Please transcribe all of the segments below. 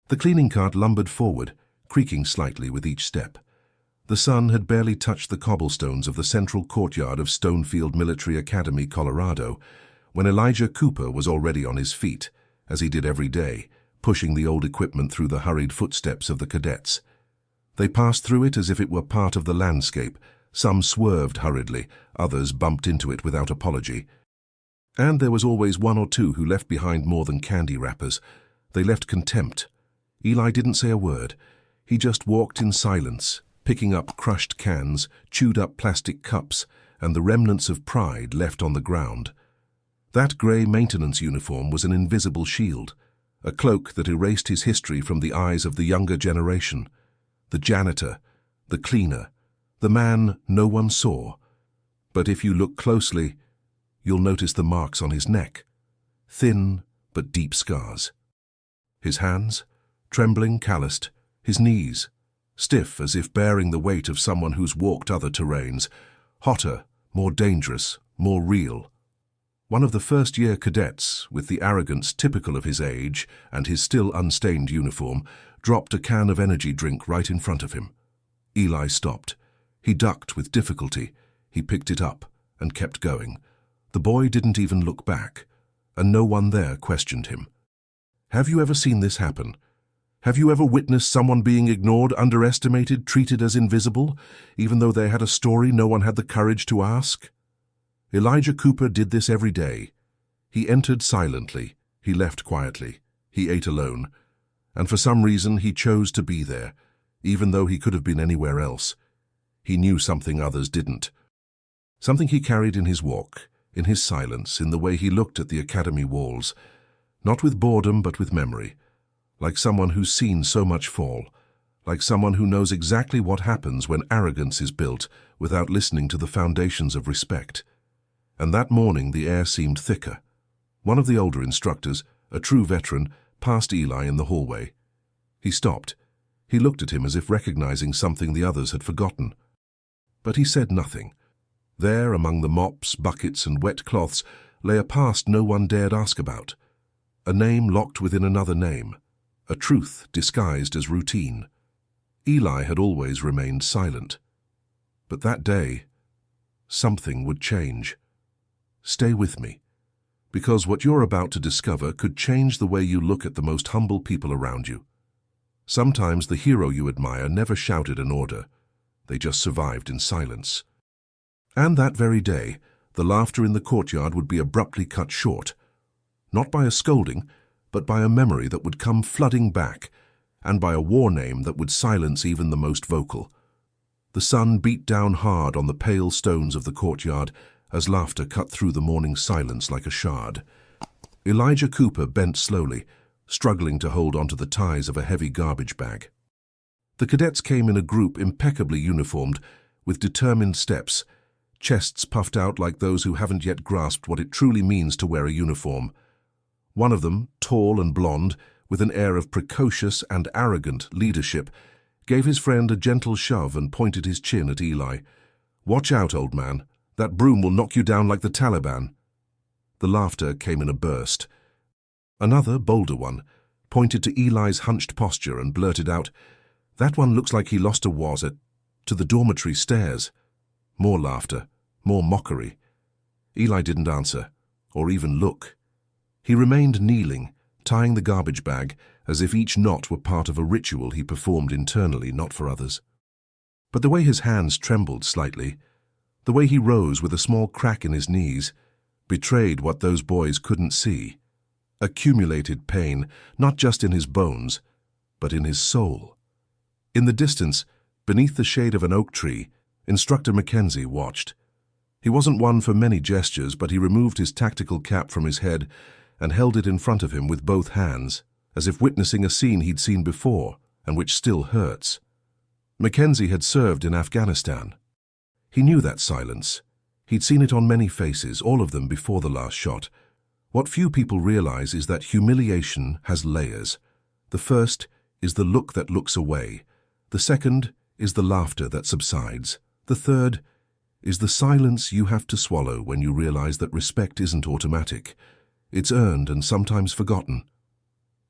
The cleaning cart lumbered forward, creaking slightly with each step. The sun had barely touched the cobblestones of the central courtyard of Stonefield Military Academy, Colorado, when Elijah Cooper was already on his feet, as he did every day, pushing the old equipment through the hurried footsteps of the cadets. They passed through it as if it were part of the landscape. Some swerved hurriedly, others bumped into it without apology. And there was always one or two who left behind more than candy wrappers. They left contempt. Eli didn't say a word. He just walked in silence, picking up crushed cans, chewed-up plastic cups, and the remnants of pride left on the ground. That grey maintenance uniform was an invisible shield, a cloak that erased his history from the eyes of the younger generation. The janitor, the cleaner, the man no one saw. But if you look closely, you'll notice the marks on his neck, thin but deep scars. His hands, trembling, calloused, his knees, stiff as if bearing the weight of someone who's walked other terrains, hotter, more dangerous, more real. One of the first-year cadets, with the arrogance typical of his age and his still unstained uniform, dropped a can of energy drink right in front of him. Eli stopped. He ducked with difficulty. He picked it up and kept going. The boy didn't even look back, and no one there questioned him. Have you ever seen this happen? Have you ever witnessed someone being ignored, underestimated, treated as invisible, even though they had a story no one had the courage to ask? Elijah Cooper did this every day. He entered silently, he left quietly, he ate alone, and for some reason he chose to be there, even though he could have been anywhere else. He knew something others didn't. Something he carried in his walk, in his silence, in the way he looked at the academy walls, not with boredom but with memory, like someone who's seen so much fall, like someone who knows exactly what happens when arrogance is built without listening to the foundations of respect. And that morning the air seemed thicker. One of the older instructors, a true veteran, passed Eli in the hallway. He stopped. He looked at him as if recognizing something the others had forgotten. But he said nothing. There, among the mops, buckets, and wet cloths, lay a past no one dared ask about. A name locked within another name. A truth disguised as routine. Eli had always remained silent. But that day, something would change. Stay with me, because what you're about to discover could change the way you look at the most humble people around you. Sometimes the hero you admire never shouted an order. They just survived in silence. And that very day, the laughter in the courtyard would be abruptly cut short, not by a scolding, but by a memory that would come flooding back, and by a war name that would silence even the most vocal. The sun beat down hard on the pale stones of the courtyard as laughter cut through the morning silence like a shard. Elijah Cooper bent slowly, struggling to hold onto the ties of a heavy garbage bag. The cadets came in a group impeccably uniformed, with determined steps, chests puffed out like those who haven't yet grasped what it truly means to wear a uniform. One of them, tall and blonde, with an air of precocious and arrogant leadership, gave his friend a gentle shove and pointed his chin at Eli. "Watch out, old man. That broom will knock you down like the Taliban." The laughter came in a burst. Another, bolder one, pointed to Eli's hunched posture and blurted out, "That one looks like he lost a was to the dormitory stairs." More laughter, more mockery. Eli didn't answer, or even look. He remained kneeling, tying the garbage bag, as if each knot were part of a ritual he performed internally, not for others. But the way his hands trembled slightly, the way he rose with a small crack in his knees, betrayed what those boys couldn't see. Accumulated pain, not just in his bones, but in his soul. In the distance, beneath the shade of an oak tree, Instructor Mackenzie watched. He wasn't one for many gestures, but he removed his tactical cap from his head and held it in front of him with both hands, as if witnessing a scene he'd seen before and which still hurts. Mackenzie had served in Afghanistan. He knew that silence. He'd seen it on many faces, all of them before the last shot. What few people realize is that humiliation has layers. The first is the look that looks away. The second is the laughter that subsides. The third is the silence you have to swallow when you realize that respect isn't automatic. It's earned and sometimes forgotten.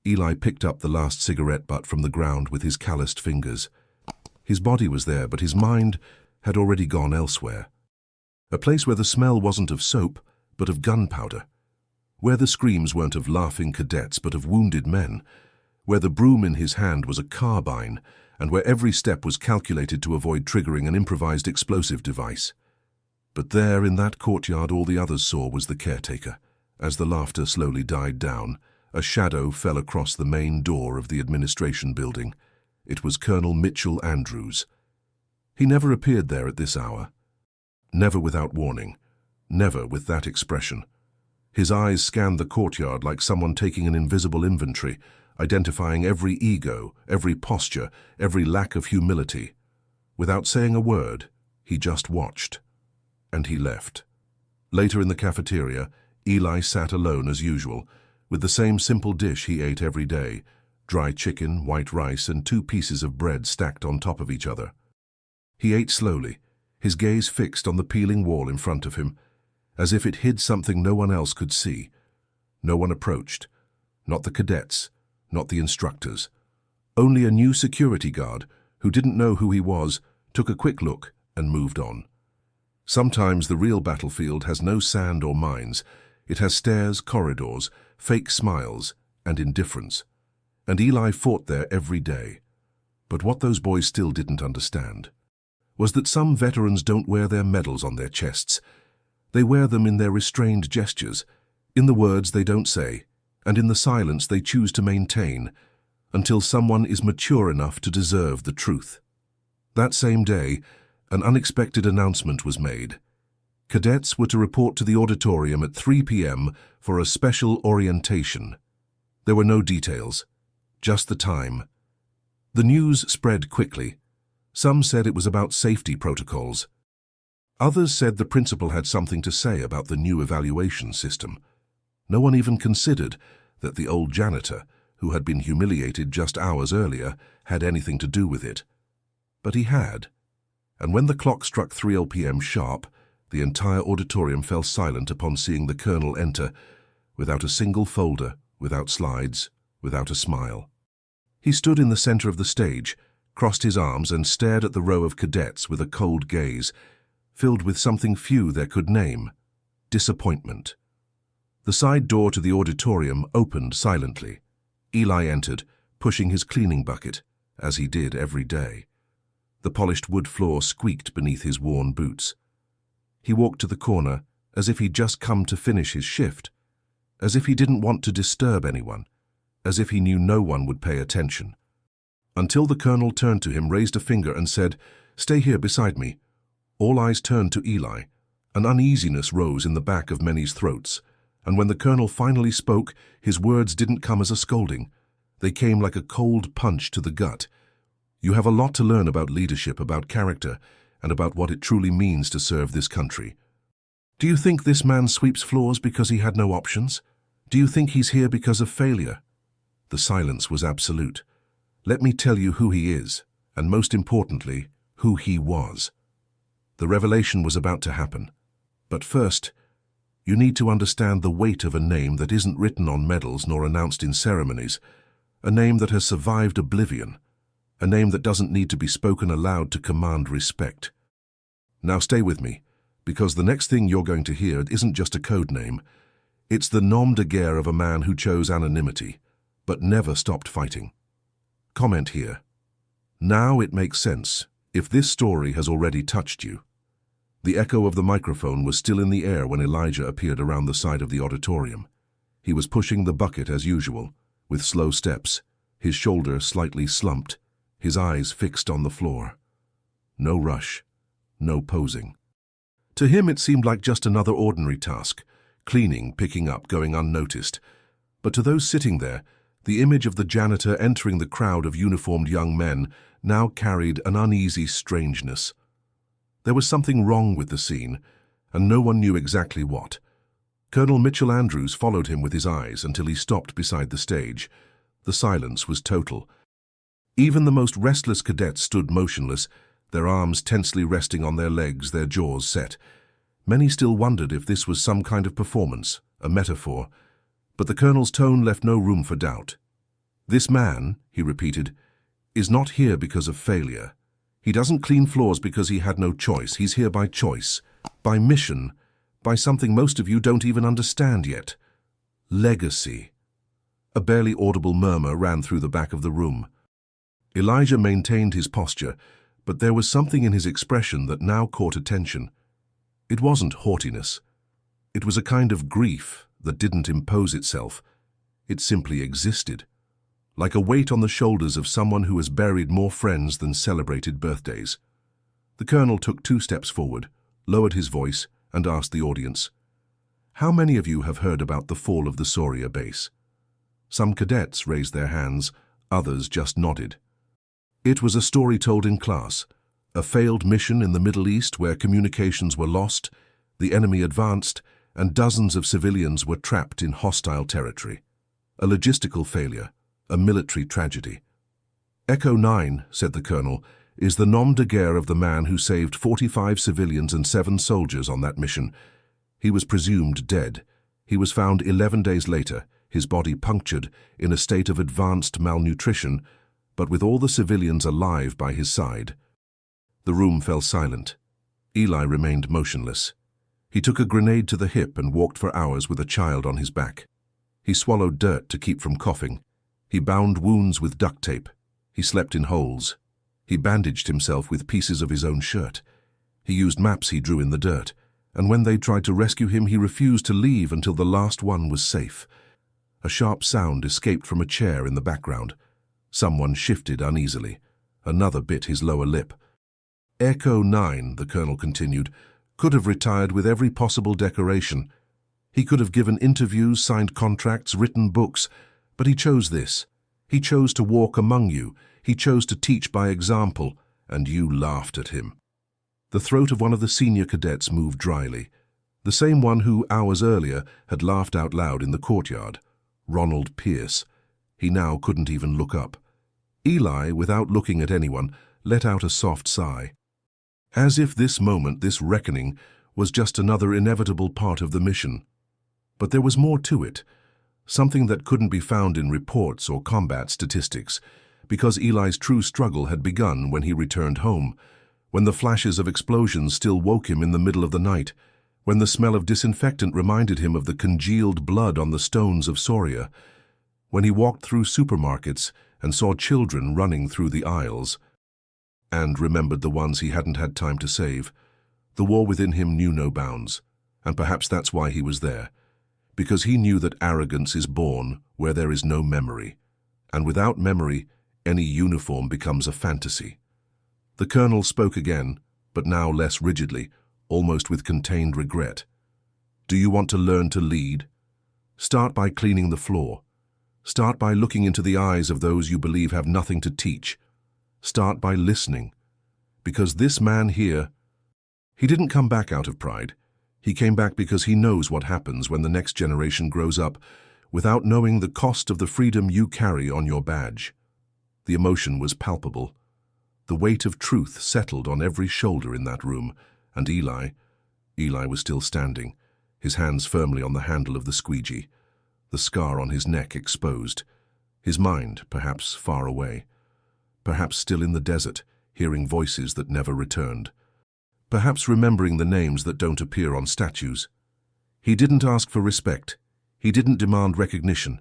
Eli picked up the last cigarette butt from the ground with his calloused fingers. His body was there, but his mind had already gone elsewhere. A place where the smell wasn't of soap, but of gunpowder. Where the screams weren't of laughing cadets, but of wounded men. Where the broom in his hand was a carbine, and where every step was calculated to avoid triggering an improvised explosive device. But there, in that courtyard, all the others saw was the caretaker. As the laughter slowly died down, a shadow fell across the main door of the administration building. It was Colonel Mitchell Andrews. He never appeared there at this hour. Never without warning. Never with that expression. His eyes scanned the courtyard like someone taking an invisible inventory, identifying every ego, every posture, every lack of humility. Without saying a word, he just watched. And he left. Later in the cafeteria, Eli sat alone as usual, with the same simple dish he ate every day, dry chicken, white rice, and 2 pieces of bread stacked on top of each other. He ate slowly, his gaze fixed on the peeling wall in front of him, as if it hid something no one else could see. No one approached. Not the cadets, not the instructors. Only a new security guard, who didn't know who he was, took a quick look and moved on. Sometimes the real battlefield has no sand or mines. It has stairs, corridors, fake smiles, and indifference. And Eli fought there every day. But what those boys still didn't understand was that some veterans don't wear their medals on their chests. They wear them in their restrained gestures, in the words they don't say, and in the silence they choose to maintain, until someone is mature enough to deserve the truth. That same day, an unexpected announcement was made. Cadets were to report to the auditorium at 3 p.m. for a special orientation. There were no details, just the time. The news spread quickly. Some said it was about safety protocols. Others said the principal had something to say about the new evaluation system. No one even considered that the old janitor, who had been humiliated just hours earlier, had anything to do with it. But he had. And when the clock struck 3 p.m. sharp, the entire auditorium fell silent upon seeing the colonel enter, without a single folder, without slides, without a smile. He stood in the center of the stage, crossed his arms, and stared at the row of cadets with a cold gaze, filled with something few there could name: disappointment. The side door to the auditorium opened silently. Eli entered, pushing his cleaning bucket, as he did every day. The polished wood floor squeaked beneath his worn boots. He walked to the corner, as if he'd just come to finish his shift, as if he didn't want to disturb anyone, as if he knew no one would pay attention. Until the colonel turned to him, raised a finger, and said, "Stay here beside me." All eyes turned to Eli. An uneasiness rose in the back of many's throats, and when the colonel finally spoke, his words didn't come as a scolding. They came like a cold punch to the gut. "You have a lot to learn about leadership, about character, and about what it truly means to serve this country. Do you think this man sweeps floors because he had no options? Do you think he's here because of failure?" The silence was absolute. "Let me tell you who he is, and most importantly, who he was." The revelation was about to happen. But first, you need to understand the weight of a name that isn't written on medals nor announced in ceremonies, a name that has survived oblivion, a name that doesn't need to be spoken aloud to command respect. Now stay with me, because the next thing you're going to hear isn't just a code name. It's the nom de guerre of a man who chose anonymity, but never stopped fighting. Comment here. Now it makes sense, if this story has already touched you. The echo of the microphone was still in the air when Elijah appeared around the side of the auditorium. He was pushing the bucket as usual, with slow steps, his shoulder slightly slumped, his eyes fixed on the floor. No rush, no posing. To him it seemed like just another ordinary task, cleaning, picking up, going unnoticed. But to those sitting there, the image of the janitor entering the crowd of uniformed young men now carried an uneasy strangeness. There was something wrong with the scene, and no one knew exactly what. Colonel Mitchell Andrews followed him with his eyes until he stopped beside the stage. The silence was total. Even the most restless cadets stood motionless, their arms tensely resting on their legs, their jaws set. Many still wondered if this was some kind of performance, a metaphor, but the colonel's tone left no room for doubt. "This man," he repeated, "is not here because of failure. He doesn't clean floors because he had no choice. He's here by choice, by mission, by something most of you don't even understand yet. Legacy." A barely audible murmur ran through the back of the room. Elijah maintained his posture, but there was something in his expression that now caught attention. It wasn't haughtiness. It was a kind of grief that didn't impose itself. It simply existed, like a weight on the shoulders of someone who has buried more friends than celebrated birthdays. The colonel took 2 steps forward, lowered his voice, and asked the audience, "How many of you have heard about the fall of the Soria base?" Some cadets raised their hands, others just nodded. It was a story told in class, a failed mission in the Middle East where communications were lost, the enemy advanced, and dozens of civilians were trapped in hostile territory. A logistical failure, a military tragedy. "Echo 9, said the colonel, "is the nom de guerre of the man who saved 45 civilians and 7 soldiers on that mission. He was presumed dead. He was found 11 days later, his body punctured, in a state of advanced malnutrition, but with all the civilians alive by his side." The room fell silent. Eli remained motionless. He took a grenade to the hip and walked for hours with a child on his back. He swallowed dirt to keep from coughing. He bound wounds with duct tape. He slept in holes. He bandaged himself with pieces of his own shirt. He used maps he drew in the dirt, and when they tried to rescue him, he refused to leave until the last one was safe. A sharp sound escaped from a chair in the background. Someone shifted uneasily. Another bit his lower lip. "Echo 9, the colonel continued, "could have retired with every possible decoration. He could have given interviews, signed contracts, written books, but he chose this. He chose to walk among you. He chose to teach by example, and you laughed at him." The throat of one of the senior cadets moved dryly, the same one who, hours earlier, had laughed out loud in the courtyard. Ronald Pierce. He now couldn't even look up. Eli, without looking at anyone, let out a soft sigh. As if this moment, this reckoning, was just another inevitable part of the mission. But there was more to it, something that couldn't be found in reports or combat statistics, because Eli's true struggle had begun when he returned home, when the flashes of explosions still woke him in the middle of the night, when the smell of disinfectant reminded him of the congealed blood on the stones of Soria, when he walked through supermarkets and saw children running through the aisles, and remembered the ones he hadn't had time to save. The war within him knew no bounds, and perhaps that's why he was there, because he knew that arrogance is born where there is no memory, and without memory, any uniform becomes a fantasy. The colonel spoke again, but now less rigidly, almost with contained regret. "Do you want to learn to lead? Start by cleaning the floor. Start by looking into the eyes of those you believe have nothing to teach. Start by listening. Because this man here, he didn't come back out of pride. He came back because he knows what happens when the next generation grows up without knowing the cost of the freedom you carry on your badge." The emotion was palpable. The weight of truth settled on every shoulder in that room, and Eli was still standing, his hands firmly on the handle of the squeegee, the scar on his neck exposed, his mind perhaps far away, perhaps still in the desert, hearing voices that never returned, perhaps remembering the names that don't appear on statues. He didn't ask for respect, he didn't demand recognition,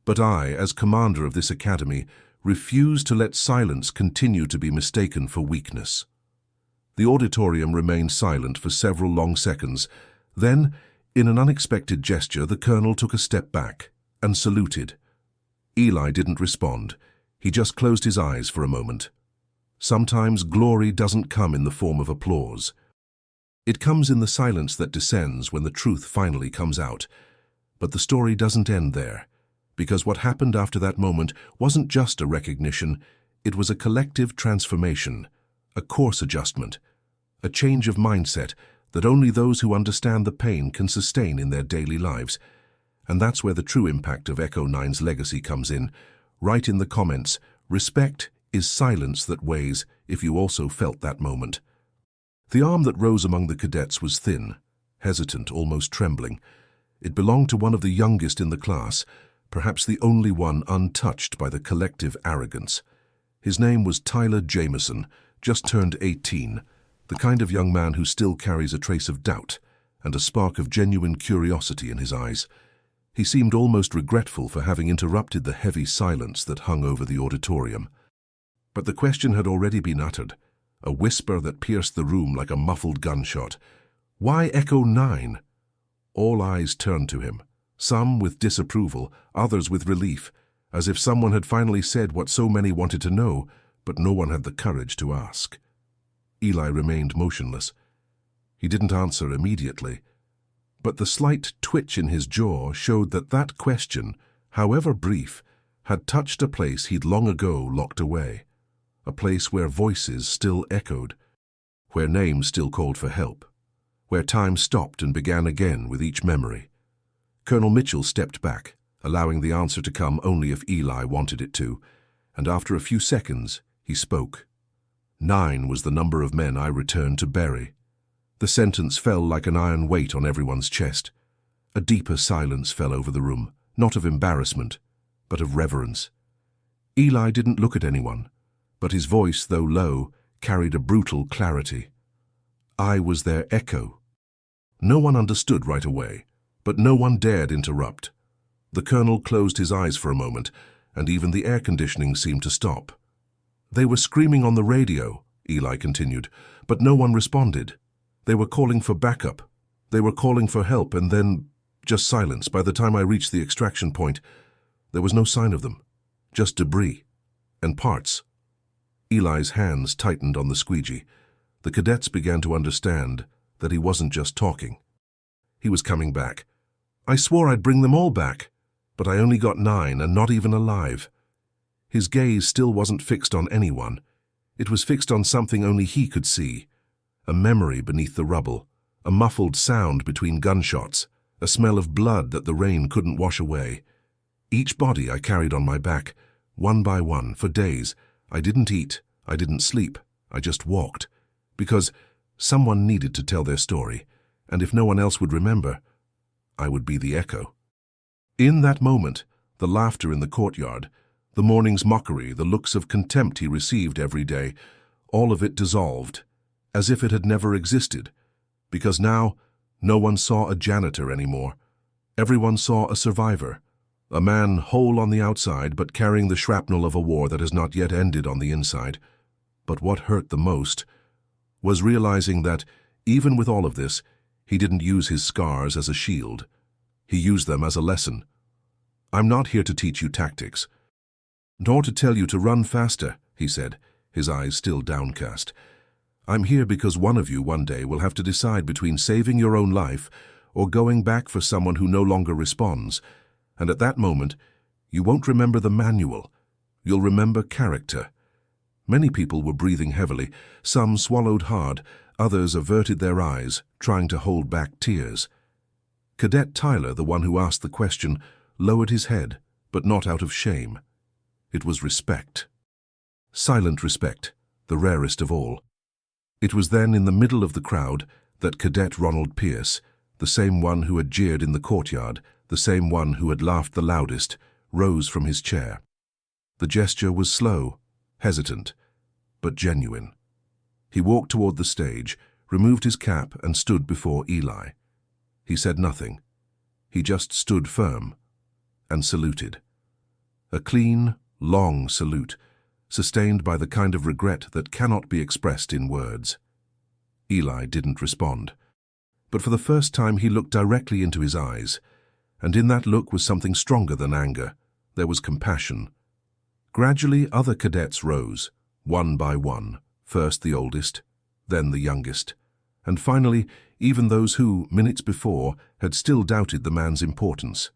but I, as commander of this academy, refuse to let silence continue to be mistaken for weakness. The auditorium remained silent for several long seconds. Then, in an unexpected gesture, the colonel took a step back and saluted. Eli didn't respond. He just closed his eyes for a moment. Sometimes glory doesn't come in the form of applause. It comes in the silence that descends when the truth finally comes out. But the story doesn't end there, because what happened after that moment wasn't just a recognition, it was a collective transformation, a course adjustment, a change of mindset that only those who understand the pain can sustain in their daily lives. And that's where the true impact of Echo 9's legacy comes in. Write in the comments, "Respect is silence that weighs," if you also felt that moment. The arm that rose among the cadets was thin, hesitant, almost trembling. It belonged to one of the youngest in the class, perhaps the only one untouched by the collective arrogance. His name was Tyler Jameson, just turned 18, the kind of young man who still carries a trace of doubt and a spark of genuine curiosity in his eyes. He seemed almost regretful for having interrupted the heavy silence that hung over the auditorium. But the question had already been uttered, a whisper that pierced the room like a muffled gunshot. "Why Echo 9?" All eyes turned to him, some with disapproval, others with relief, as if someone had finally said what so many wanted to know, but no one had the courage to ask. Eli remained motionless. He didn't answer immediately, but the slight twitch in his jaw showed that that question, however brief, had touched a place he'd long ago locked away, a place where voices still echoed, where names still called for help, where time stopped and began again with each memory. Colonel Mitchell stepped back, allowing the answer to come only if Eli wanted it to, and after a few seconds, he spoke. 9 was the number of men I returned to bury. The sentence fell like an iron weight on everyone's chest. A deeper silence fell over the room, not of embarrassment, but of reverence. Eli didn't look at anyone, but his voice, though low, carried a brutal clarity. I was their echo. No one understood right away, but no one dared interrupt. The colonel closed his eyes for a moment, and even the air conditioning seemed to stop. They were screaming on the radio, Eli continued, but no one responded. They were calling for backup. They were calling for help, and then just silence. By the time I reached the extraction point, there was no sign of them, just debris and parts. Eli's hands tightened on the squeegee. The cadets began to understand that he wasn't just talking. He was coming back. I swore I'd bring them all back, but I only got 9 and not even alive. His gaze still wasn't fixed on anyone. It was fixed on something only he could see. A memory beneath the rubble, a muffled sound between gunshots, a smell of blood that the rain couldn't wash away. Each body I carried on my back, one by one, for days. I didn't eat, I didn't sleep, I just walked. Because someone needed to tell their story, and if no one else would remember, I would be the echo. In that moment, the laughter in the courtyard, the morning's mockery, the looks of contempt he received every day, all of it dissolved, as if it had never existed, because now no one saw a janitor anymore. Everyone saw a survivor, a man whole on the outside but carrying the shrapnel of a war that has not yet ended on the inside. But what hurt the most was realizing that, even with all of this, he didn't use his scars as a shield. He used them as a lesson. I'm not here to teach you tactics, nor to tell you to run faster, he said, his eyes still downcast. I'm here because one of you one day will have to decide between saving your own life or going back for someone who no longer responds, and at that moment, you won't remember the manual. You'll remember character. Many people were breathing heavily. Some swallowed hard. Others averted their eyes, trying to hold back tears. Cadet Tyler, the one who asked the question, lowered his head, but not out of shame. It was respect. Silent respect, the rarest of all. It was then in the middle of the crowd that Cadet Ronald Pierce, the same one who had jeered in the courtyard, the same one who had laughed the loudest, rose from his chair. The gesture was slow, hesitant, but genuine. He walked toward the stage, removed his cap, and stood before Eli. He said nothing. He just stood firm and saluted. A clean, long salute, sustained by the kind of regret that cannot be expressed in words. Eli didn't respond, but for the first time he looked directly into his eyes, and in that look was something stronger than anger. There was compassion. Gradually other cadets rose, one by one, first the oldest, then the youngest, and finally even those who, minutes before, had still doubted the man's importance.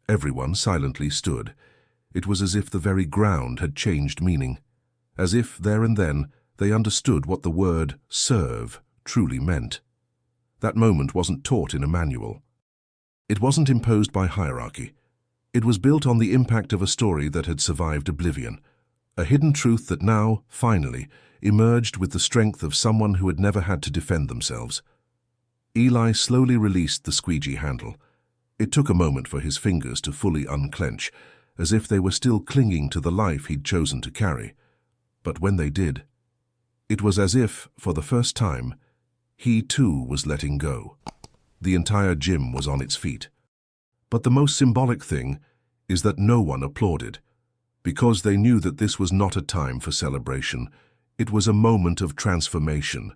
Everyone silently stood. It was as if the very ground had changed meaning, as if, there and then, they understood what the word serve truly meant. That moment wasn't taught in a manual. It wasn't imposed by hierarchy. It was built on the impact of a story that had survived oblivion, a hidden truth that now, finally, emerged with the strength of someone who had never had to defend themselves. Eli slowly released the squeegee handle. It took a moment for his fingers to fully unclench, as if they were still clinging to the life he'd chosen to carry. But when they did, it was as if, for the first time, he too was letting go. The entire gym was on its feet. But the most symbolic thing is that no one applauded, because they knew that this was not a time for celebration. It was a moment of transformation.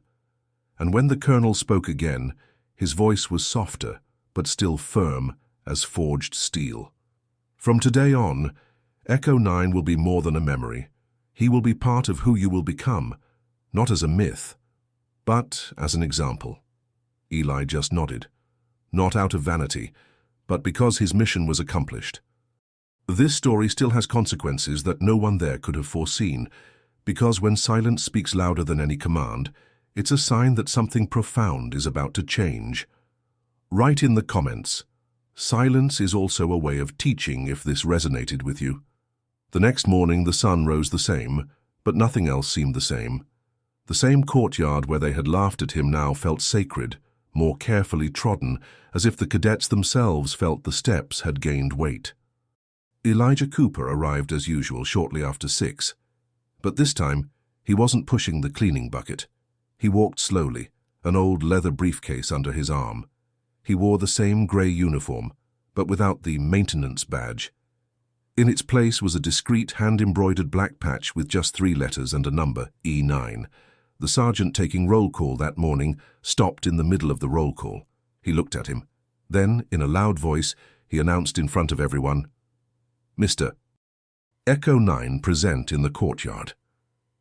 And when the colonel spoke again, his voice was softer, but still firm as forged steel. From today on, Echo 9 will be more than a memory. He will be part of who you will become, not as a myth, but as an example. Eli just nodded, not out of vanity, but because his mission was accomplished. This story still has consequences that no one there could have foreseen, because when silence speaks louder than any command, it's a sign that something profound is about to change. Write in the comments, silence is also a way of teaching if this resonated with you. The next morning the sun rose the same, but nothing else seemed the same. The same courtyard where they had laughed at him now felt sacred, more carefully trodden, as if the cadets themselves felt the steps had gained weight. Elijah Cooper arrived as usual shortly after 6, but this time he wasn't pushing the cleaning bucket. He walked slowly, an old leather briefcase under his arm. He wore the same grey uniform, but without the maintenance badge. In its place was a discreet hand-embroidered black patch with just 3 letters and a number, E9. The sergeant taking roll call that morning stopped in the middle of the roll call. He looked at him. Then, in a loud voice, he announced in front of everyone, "Mr. Echo 9 present in the courtyard."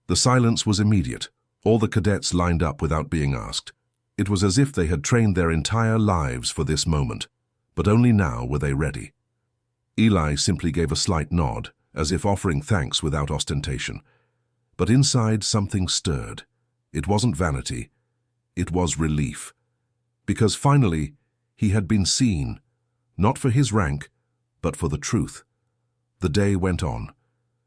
The silence was immediate. All the cadets lined up without being asked. It was as if they had trained their entire lives for this moment, but only now were they ready. Eli simply gave a slight nod, as if offering thanks without ostentation. But inside something stirred. It wasn't vanity. It was relief. Because finally, he had been seen, not for his rank, but for the truth. The day went on,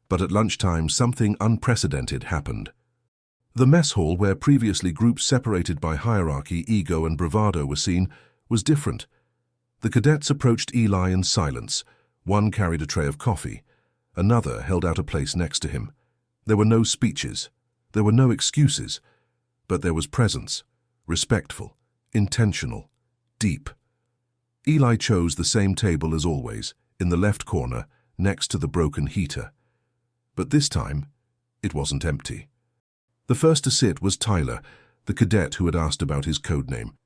but at lunchtime something unprecedented happened. The mess hall, where previously groups separated by hierarchy, ego, and bravado were seen, was different. The cadets approached Eli in silence. One carried a tray of coffee. Another held out a place next to him. There were no speeches. There were no excuses. But there was presence, respectful, intentional, deep. Eli chose the same table as always, in the left corner, next to the broken heater. But this time, it wasn't empty. The first to sit was Tyler, the cadet who had asked about his codename.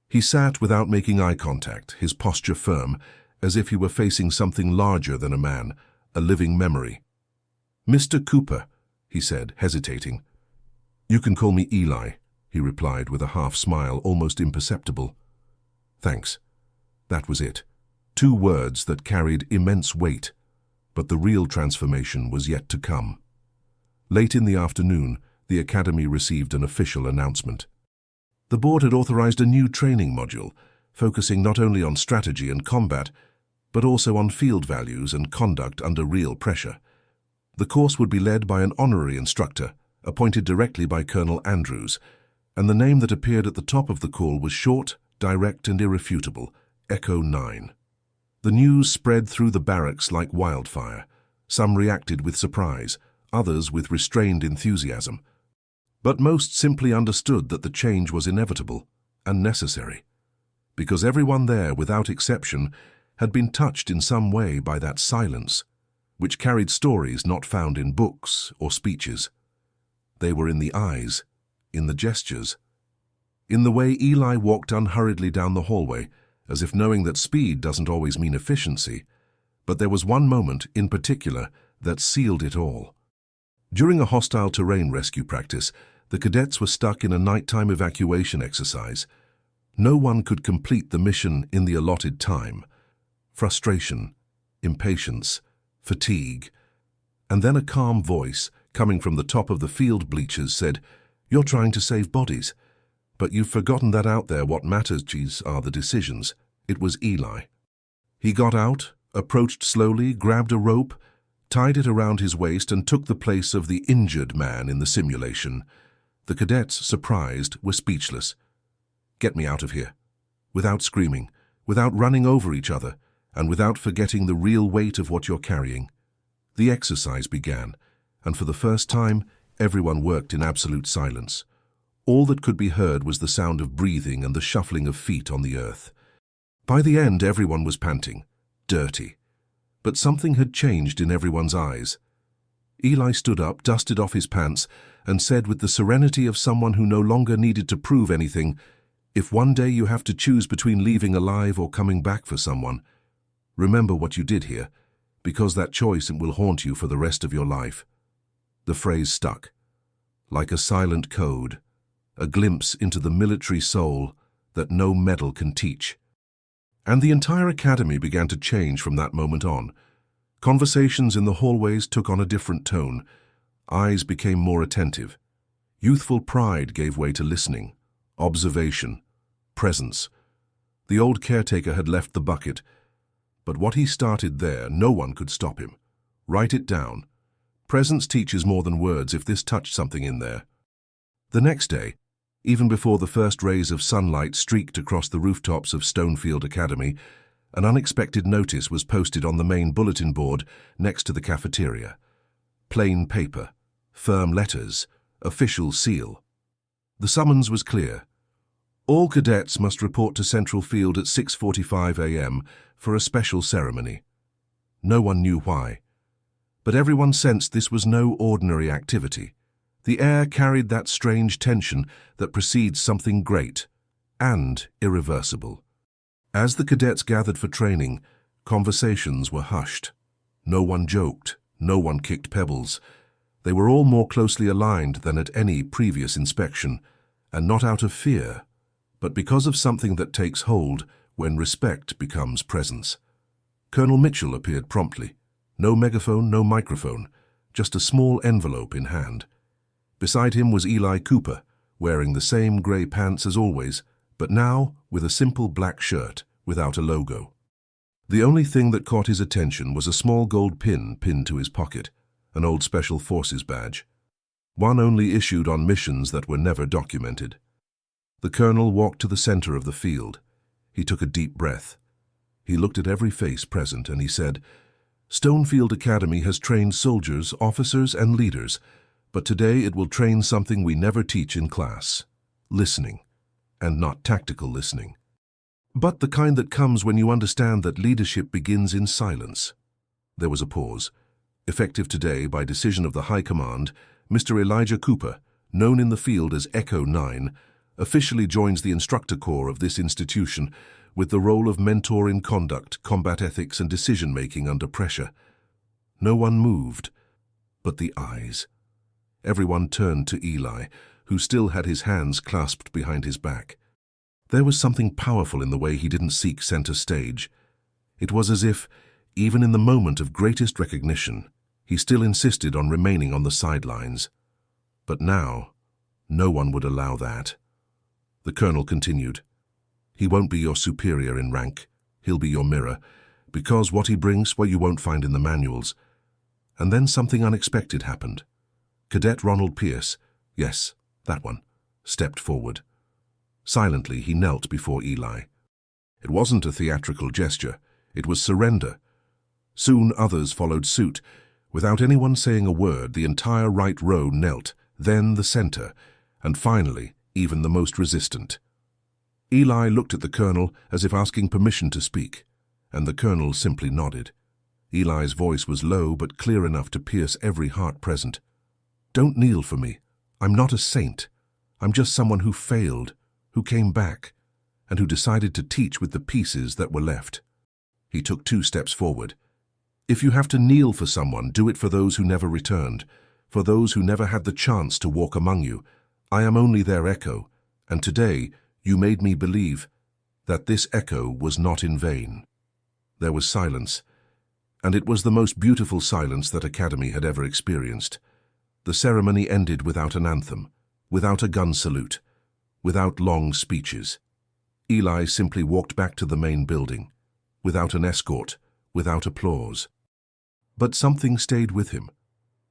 He sat without making eye contact, his posture firm, as if he were facing something larger than a man, a living memory. "Mr. Cooper," he said, hesitating. "You can call me Eli," he replied with a half-smile, almost imperceptible. "Thanks." That was it. 2 words that carried immense weight, but the real transformation was yet to come. Late in the afternoon, the Academy received an official announcement. The board had authorized a new training module, focusing not only on strategy and combat, but also on field values and conduct under real pressure. The course would be led by an honorary instructor, appointed directly by Colonel Andrews, and the name that appeared at the top of the call was short, direct, and irrefutable, Echo 9. The news spread through the barracks like wildfire. Some reacted with surprise, others with restrained enthusiasm. But most simply understood that the change was inevitable and necessary, because everyone there, without exception, had been touched in some way by that silence, which carried stories not found in books or speeches. They were in the eyes, in the gestures, in the way Eli walked unhurriedly down the hallway, as if knowing that speed doesn't always mean efficiency. But there was one moment in particular that sealed it all. During a hostile terrain rescue practice, the cadets were stuck in a nighttime evacuation exercise. No one could complete the mission in the allotted time. Frustration, impatience, fatigue. And then a calm voice, coming from the top of the field bleachers, said, "You're trying to save bodies, but you've forgotten that out there what matters are the decisions." It was Eli. He got out, approached slowly, grabbed a rope, tied it around his waist, and took the place of the injured man in the simulation. The cadets, surprised, were speechless. "Get me out of here." Without screaming, without running over each other, and without forgetting the real weight of what you're carrying. The exercise began, and for the first time, everyone worked in absolute silence. All that could be heard was the sound of breathing and the shuffling of feet on the earth. By the end, everyone was panting, dirty. But something had changed in everyone's eyes. Eli stood up, dusted off his pants, and said with the serenity of someone who no longer needed to prove anything, "If one day you have to choose between leaving alive or coming back for someone, remember what you did here, because that choice will haunt you for the rest of your life." The phrase stuck, like a silent code, a glimpse into the military soul that no medal can teach. And the entire academy began to change from that moment on. Conversations in the hallways took on a different tone. Eyes became more attentive. Youthful pride gave way to listening, observation, presence. The old caretaker had left the bucket, but what he started there, no one could stop him. Write it down. Presence teaches more than words if this touched something in there. The next day, even before the first rays of sunlight streaked across the rooftops of Stonefield Academy, an unexpected notice was posted on the main bulletin board next to the cafeteria. Plain paper, firm letters, official seal. The summons was clear. All cadets must report to Central Field at 6:45 a.m. for a special ceremony. No one knew why, but everyone sensed this was no ordinary activity. The air carried that strange tension that precedes something great and irreversible. As the cadets gathered for training, conversations were hushed. No one joked, no one kicked pebbles. They were all more closely aligned than at any previous inspection, and not out of fear, but because of something that takes hold when respect becomes presence. Colonel Mitchell appeared promptly. No megaphone, no microphone, just a small envelope in hand. Beside him was Eli Cooper, wearing the same grey pants as always, but now with a simple black shirt without a logo. The only thing that caught his attention was a small gold pin pinned to his pocket, an old Special Forces badge, one only issued on missions that were never documented. The colonel walked to the center of the field. He took a deep breath. He looked at every face present and he said, "Stonefield Academy has trained soldiers, officers, and leaders, but today it will train something we never teach in class: listening, and not tactical listening, but the kind that comes when you understand that leadership begins in silence." There was a pause. Effective today by decision of the High Command, Mr. Elijah Cooper, known in the field as Echo 9, officially joins the instructor corps of this institution with the role of mentor in conduct, combat ethics, and decision-making under pressure. No one moved, but the eyes. Everyone turned to Eli, who still had his hands clasped behind his back. There was something powerful in the way he didn't seek center stage. It was as if, even in the moment of greatest recognition, he still insisted on remaining on the sidelines. But now, no one would allow that. The colonel continued, "He won't be your superior in rank. He'll be your mirror, because what he brings, well, you won't find in the manuals." And then something unexpected happened. Cadet Ronald Pierce, yes, that one, stepped forward. Silently, he knelt before Eli. It wasn't a theatrical gesture. It was surrender. Soon others followed suit. Without anyone saying a word, the entire right row knelt, then the center, and finally, even the most resistant. Eli looked at the colonel as if asking permission to speak, and the colonel simply nodded. Eli's voice was low but clear enough to pierce every heart present. "Don't kneel for me. I'm not a saint. I'm just someone who failed, who came back, and who decided to teach with the pieces that were left." He took 2 steps forward. "If you have to kneel for someone, do it for those who never returned, for those who never had the chance to walk among you. I am only their echo, and today you made me believe that this echo was not in vain." There was silence, and it was the most beautiful silence that Academy had ever experienced. The ceremony ended without an anthem, without a gun salute, without long speeches. Eli simply walked back to the main building, without an escort, without applause. But something stayed with him.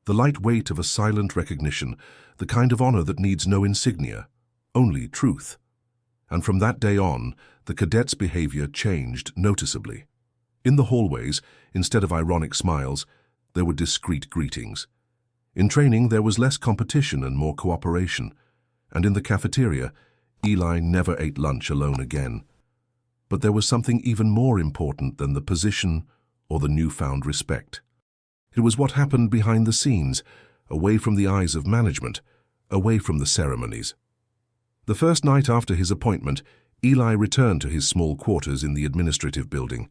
The light weight of a silent recognition, the kind of honor that needs no insignia, only truth. And from that day on, the cadets' behavior changed noticeably. In the hallways, instead of ironic smiles, there were discreet greetings. In training, there was less competition and more cooperation. And in the cafeteria, Eli never ate lunch alone again. But there was something even more important than the position or the newfound respect. It was what happened behind the scenes, away from the eyes of management, away from the ceremonies. The first night after his appointment, Eli returned to his small quarters in the administrative building.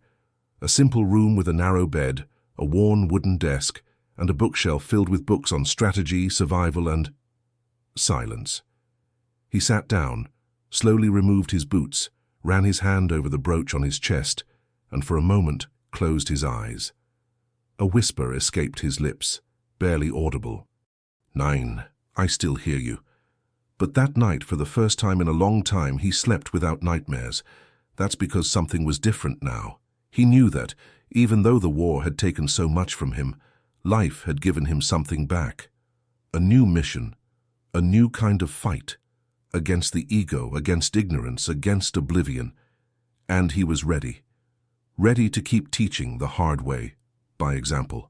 A simple room with a narrow bed, a worn wooden desk, and a bookshelf filled with books on strategy, survival, and silence. He sat down, slowly removed his boots, ran his hand over the brooch on his chest, and for a moment closed his eyes. A whisper escaped his lips, barely audible. 9, I still hear you. But that night, for the first time in a long time, he slept without nightmares. That's because something was different now. He knew that, even though the war had taken so much from him, life had given him something back. A new mission, a new kind of fight, against the ego, against ignorance, against oblivion. And he was ready. Ready to keep teaching the hard way, by example.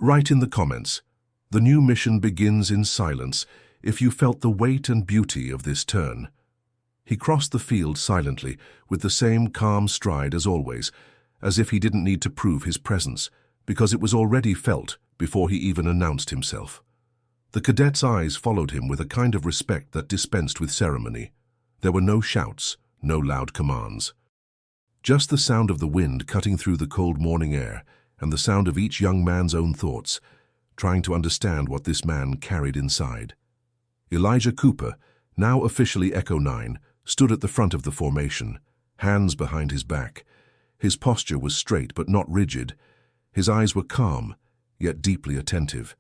Write in the comments, the new mission begins in silence, if you felt the weight and beauty of this turn. He crossed the field silently, with the same calm stride as always, as if he didn't need to prove his presence, because it was already felt before he even announced himself. The cadets' eyes followed him with a kind of respect that dispensed with ceremony. There were no shouts, no loud commands. Just the sound of the wind cutting through the cold morning air, and the sound of each young man's own thoughts, trying to understand what this man carried inside. Elijah Cooper, now officially Echo 9, stood at the front of the formation, hands behind his back. His posture was straight but not rigid. His eyes were calm, yet deeply attentive.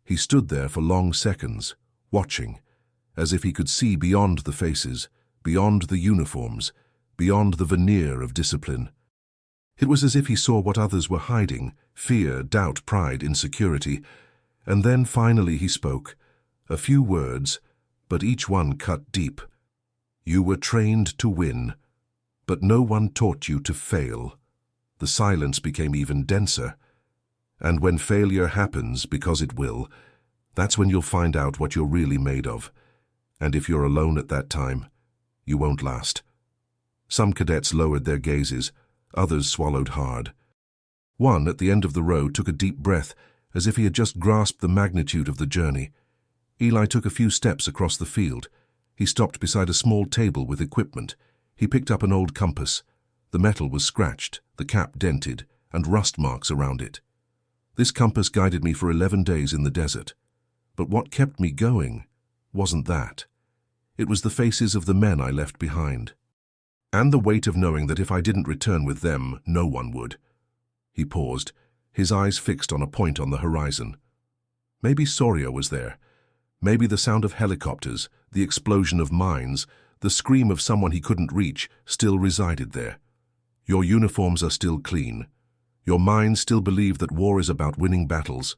He stood there for long seconds, watching, as if he could see beyond the faces, beyond the uniforms, beyond the veneer of discipline. It was as if he saw what others were hiding, fear, doubt, pride, insecurity. And then finally he spoke. A few words, but each one cut deep. You were trained to win, but no one taught you to fail. The silence became even denser. And when failure happens, because it will, that's when you'll find out what you're really made of. And if you're alone at that time, you won't last. Some cadets lowered their gazes, others swallowed hard. One, at the end of the row, took a deep breath, as if he had just grasped the magnitude of the journey. Eli took a few steps across the field. He stopped beside a small table with equipment. He picked up an old compass. The metal was scratched, the cap dented, and rust marks around it. This compass guided me for 11 days in the desert. But what kept me going wasn't that. It was the faces of the men I left behind. And the weight of knowing that if I didn't return with them, no one would. He paused, his eyes fixed on a point on the horizon. Maybe Soria was there. Maybe the sound of helicopters, the explosion of mines, the scream of someone he couldn't reach still resided there. Your uniforms are still clean. Your minds still believe that war is about winning battles.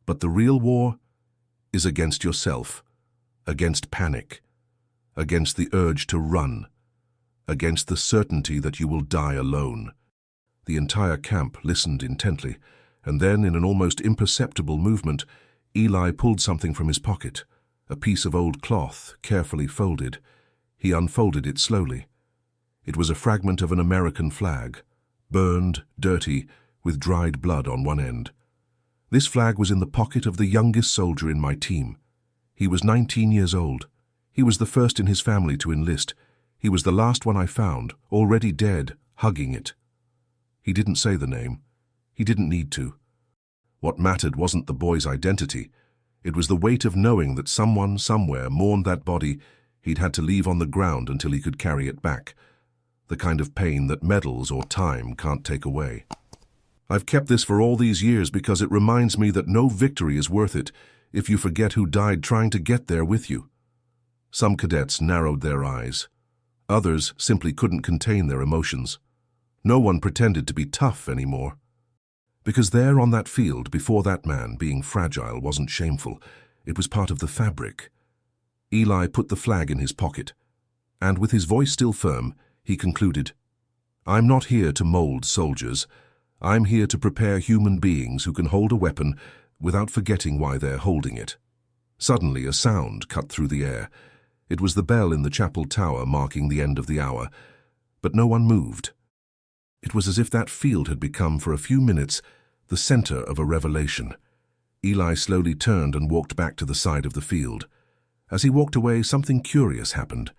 But the real war is against yourself, against panic, against the urge to run, against the certainty that you will die alone. The entire camp listened intently, and then, in an almost imperceptible movement, Eli pulled something from his pocket, a piece of old cloth, carefully folded. He unfolded it slowly. It was a fragment of an American flag, burned, dirty, with dried blood on one end. This flag was in the pocket of the youngest soldier in my team. He was 19 years old. He was the first in his family to enlist. He was the last one I found, already dead, hugging it. He didn't say the name. He didn't need to. What mattered wasn't the boy's identity. It was the weight of knowing that someone, somewhere, mourned that body he'd had to leave on the ground until he could carry it back. The kind of pain that medals or time can't take away. I've kept this for all these years because it reminds me that no victory is worth it if you forget who died trying to get there with you. Some cadets narrowed their eyes. Others simply couldn't contain their emotions. No one pretended to be tough anymore. Because there on that field, before that man, being fragile wasn't shameful. It was part of the fabric. Eli put the flag in his pocket, and with his voice still firm, he concluded, I'm not here to mold soldiers. I'm here to prepare human beings who can hold a weapon without forgetting why they're holding it. Suddenly, a sound cut through the air. It was the bell in the chapel tower marking the end of the hour, but no one moved. It was as if that field had become, for a few minutes, the center of a revelation. Eli slowly turned and walked back to the side of the field. As he walked away, something curious happened.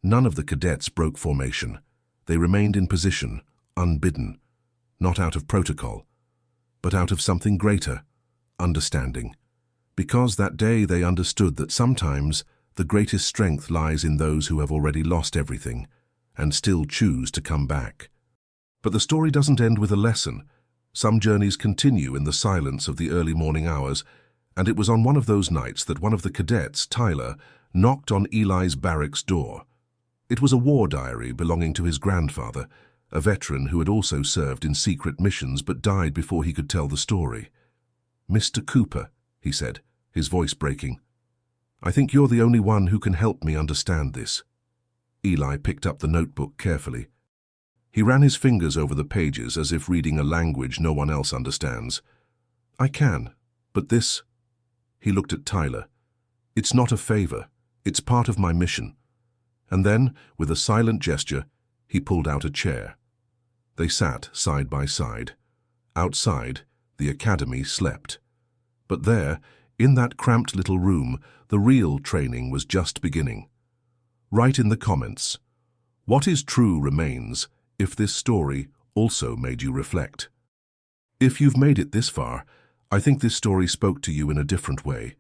None of the cadets broke formation. They remained in position, unbidden, not out of protocol, but out of something greater, understanding. Because that day they understood that sometimes the greatest strength lies in those who have already lost everything and still choose to come back. But the story doesn't end with a lesson. Some journeys continue in the silence of the early morning hours, and it was on one of those nights that one of the cadets, Tyler, knocked on Eli's barracks door. It was a war diary belonging to his grandfather, a veteran who had also served in secret missions but died before he could tell the story. "Mr. Cooper," he said, his voice breaking, "I think you're the only one who can help me understand this." Eli picked up the notebook carefully. He ran his fingers over the pages as if reading a language no one else understands. "I can, but this—" He looked at Tyler. "It's not a favor. It's part of my mission." And then, with a silent gesture, he pulled out a chair. They sat side by side. Outside, the academy slept. But there, in that cramped little room, the real training was just beginning. Write in the comments, what is true remains if this story also made you reflect. If you've made it this far, I think this story spoke to you in a different way.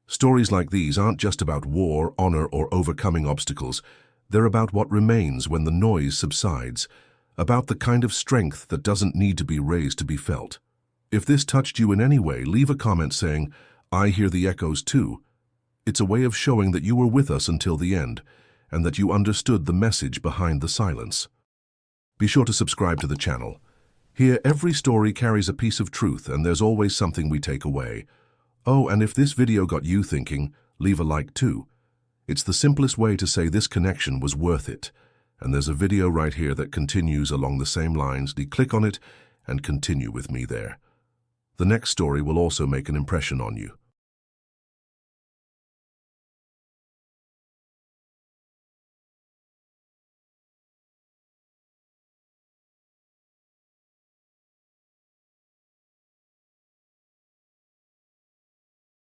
Stories like these aren't just about war, honor, or overcoming obstacles. They're about what remains when the noise subsides, about the kind of strength that doesn't need to be raised to be felt. If this touched you in any way, leave a comment saying, "I hear the echoes too." It's a way of showing that you were with us until the end, and that you understood the message behind the silence. Be sure to subscribe to the channel. Here, every story carries a piece of truth, and there's always something we take away. Oh, and if this video got you thinking, leave a like too. It's the simplest way to say this connection was worth it. And there's a video right here that continues along the same lines. Click on it and continue with me there. The next story will also make an impression on you.